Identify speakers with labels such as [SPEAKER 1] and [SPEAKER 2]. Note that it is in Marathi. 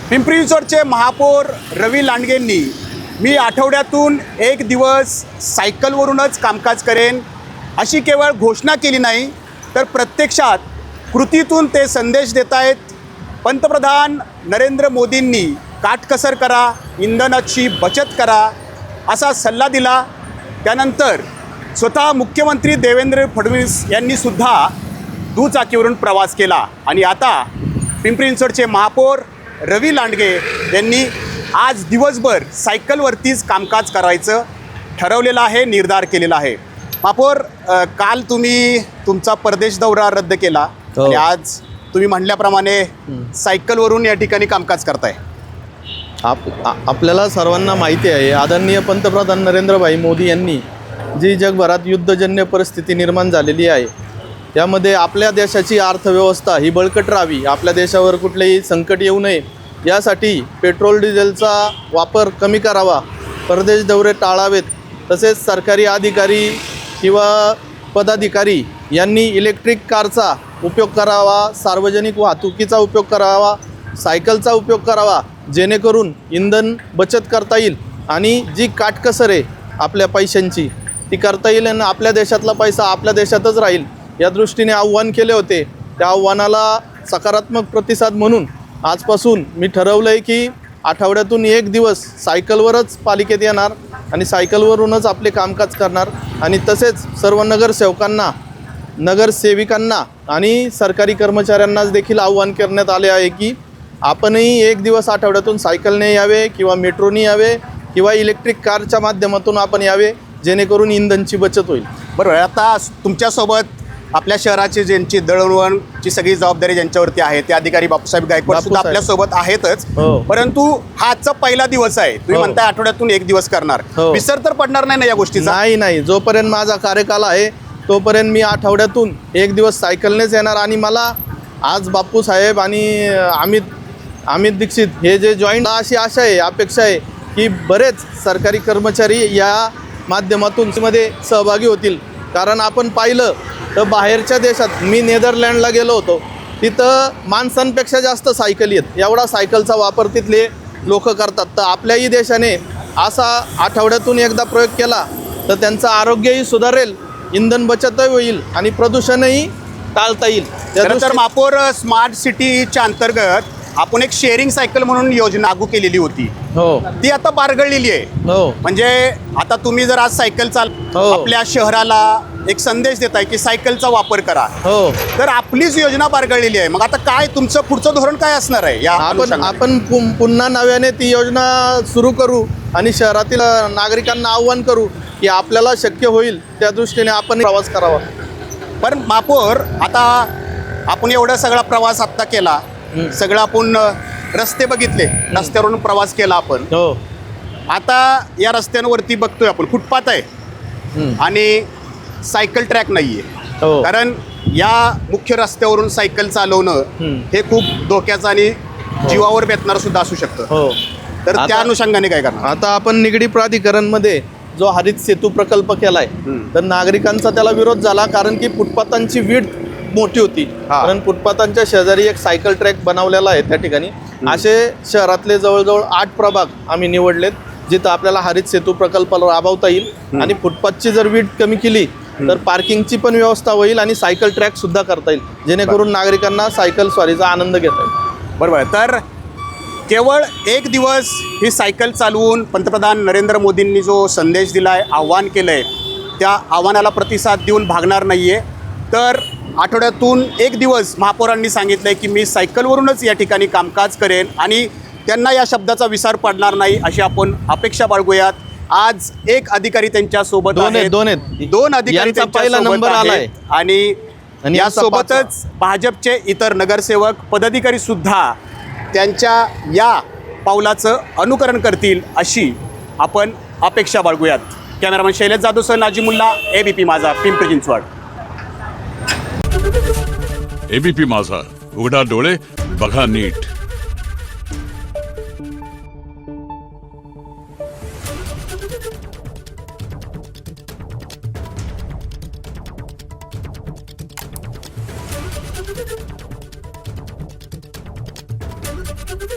[SPEAKER 1] पिंपरी चिंचवडचे महापौर रवी लांडगेंनी मी आठवड्यातून एक दिवस सायकलवरूनच कामकाज करेन अशी केवळ घोषणा केली नाही, तर प्रत्यक्षात कृतीतून ते संदेश देत आहेत. पंतप्रधान नरेंद्र मोदींनी काटकसर करा, इंधनाची बचत करा असा सल्ला दिला. त्यानंतर स्वतः मुख्यमंत्री देवेंद्र फडणवीस यांनी सुद्धा दुचाकीवरून प्रवास केला आणि आता पिंपरी चिंचवडचे महापौर रवी लांडगे यांनी आज दिवसभर सायकलवरतीच कामकाज करायचं ठरवलेलं आहे, निर्धार केलेला आहे. महापौर, काल तुम्ही तुमचा परदेश दौरा रद्द केला आणि आज तुम्ही म्हटल्याप्रमाणे सायकलवरून या ठिकाणी कामकाज करताय.
[SPEAKER 2] आपल्याला सर्वांना माहिती आहे, आदरणीय पंतप्रधान नरेंद्रभाई मोदी यांनी जी जगभरात युद्धजन्य परिस्थिती निर्माण झालेली आहे, त्यामध्ये आपल्या देशाची अर्थव्यवस्था ही बळकट राहावी, आपल्या देशावर कुठलेही संकट येऊ नये यासाठी पेट्रोल डिझेलचा वापर कमी करावा, परदेश दौरे टाळावेत, तसेच सरकारी अधिकारी किंवा पदाधिकारी यांनी इलेक्ट्रिक कारचा उपयोग करावा, सार्वजनिक वाहतुकीचा उपयोग करावा, सायकलचा उपयोग करावा, जेणेकरून इंधन बचत करता येईल आणि जी काटकसर आहे आपल्या पैशांची ती करता येईल आणि आपल्या देशातला पैसा आपल्या देशातच राहील या दृष्टीने आव्हान केले होते. त्या आव्हानाला सकारात्मक प्रतिसाद म्हणून आजपासून मी ठरवलं आहे की आठवड्यातून एक दिवस सायकलवरच पालिकेत येणार आणि सायकलवरूनच आपले कामकाज करणार आणि तसेच सर्व नगरसेवकांना, नगरसेविकांना आणि सरकारी कर्मचाऱ्यांनाच देखील आव्हान करण्यात आले आहे की आपणही एक दिवस आठवड्यातून सायकलने यावे किंवा मेट्रोने यावे किंवा इलेक्ट्रिक कारच्या माध्यमातून आपण यावे, जेणेकरून इंधनची बचत होईल.
[SPEAKER 1] बरोबर. आता तुमच्यासोबत आपल्या शहराची ज्यांची दळणवळणची सगळी जबाबदारी ज्यांच्यावरती आहे ते अधिकारी बापूसाहेब गायकवाड सुद्धा आपल्यासोबत आहेतच. परंतु हा आजचा पहिला दिवस आहे, तुम्ही म्हणताय आठवड्यातून एक दिवस करणार, विसर तर पडणार नाही ना या गोष्टीचा?
[SPEAKER 2] नाही, जोपर्यंत माझा कार्यकाल आहे तोपर्यंत मी आठवड्यातून एक दिवस सायकलनेच येणार. आणि मला आज बापूसाहेब आणि अमित दीक्षित हे जे जॉईंट, अशी आशा आहे, अपेक्षा आहे की बरेच सरकारी कर्मचारी या माध्यमातून मध्ये सहभागी होतील. कारण आपण पाहिलं तर बाहेरच्या देशात, मी नेदरलँडला गेलो होतो, तिथं माणसांपेक्षा जास्त सायकली आहेत, एवढा सायकलचा वापर तिथले लोक करतात. तर आपल्याही देशाने असा आठवड्यातून एकदा प्रयोग केला तर त्यांचं आरोग्यही सुधारेल, इंधन बचतही होईल आणि प्रदूषणही टाळता येईल.
[SPEAKER 1] त्यानंतर महापौर स्मार्ट सिटीच्या अंतर्गत आपण एक शेअरिंग सायकल म्हणून योजना लागू केलेली होती, ती आता बारगळलेली आहे. म्हणजे आता तुम्ही जर आज सायकल आपल्या शहराला एक संदेश देताय की सायकलचा वापर करा, तर आपलीच योजना बारगळलेली आहे. मग आता काय तुमचं पुढचं धोरण काय असणार आहे? या
[SPEAKER 2] आपण पुन्हा नव्याने ती योजना सुरू करू आणि शहरातील नागरिकांना आव्हान करू की आपल्याला शक्य होईल त्या दृष्टीने आपण प्रवास करावा.
[SPEAKER 1] पण महापौर, आता आपण एवढा सगळा प्रवास आत्ता केला, सगळं आपण रस्ते बघितले, रस्त्यावरून प्रवास केला आपण. आता या रस्त्यांवरती बघतोय आपण फुटपाथ आहे आणि सायकल ट्रॅक नाहीये. कारण या मुख्य रस्त्यावरून सायकल चालवणं हे खूप धोक्याचं आणि जीवावर बेतणार सुद्धा असू शकतं. तर त्या अनुषंगाने काय करणार?
[SPEAKER 2] आता आपण निगडी प्राधिकरणमध्ये जो हरित सेतू प्रकल्प केलाय, तर नागरिकांचा त्याला विरोध झाला, कारण की फुटपाथांची विड्थ मोठी होती. कारण फुटपाथांच्या शेजारी एक सायकल ट्रॅक बनवलेला आहे त्या ठिकाणी. असे शहरातले जवळजवळ 8 प्रभाग आम्ही निवडलेत जिथं आपल्याला हरित सेतू प्रकल्प राबवता येईल आणि फुटपाथची जर विड्थ कमी केली तर पार्किंगची पण व्यवस्था होईल आणि सायकल ट्रॅक सुद्धा करता येईल, जेणेकरून नागरिकांना सायकल स्वारीचा आनंद घेता येईल.
[SPEAKER 1] बरोबर. तर केवळ एक दिवस ही सायकल चालवून पंतप्रधान नरेंद्र मोदींनी जो संदेश दिला आहे, आव्हान केलं आहे, त्या आव्हानाला प्रतिसाद देऊन भागणार नाही आहे. तर आठवड्यातून एक दिवस महापौरांनी सांगितलं आहे की मी सायकलवरूनच या ठिकाणी कामकाज करेन आणि त्यांना या शब्दाचा विसर पडणार नाही अशी आपण अपेक्षा बाळगूयात. आज एक अधिकारी त्यांच्यासोबत दोन अधिकारी
[SPEAKER 2] पहिला नंबर आलाय
[SPEAKER 1] आणि यासोबतच भाजपचे इतर नगरसेवक, पदाधिकारी सुद्धा त्यांच्या या पावलाचं अनुकरण करतील अशी आपण अपेक्षा बाळगूयात. कॅमेरामॅन शैलेश जाधवसह नाजिमुल्ला, एबीपी माझा, पिंपरी चिंचवड.
[SPEAKER 3] एबीपी माझा, उघडा डोळे बघा नीट.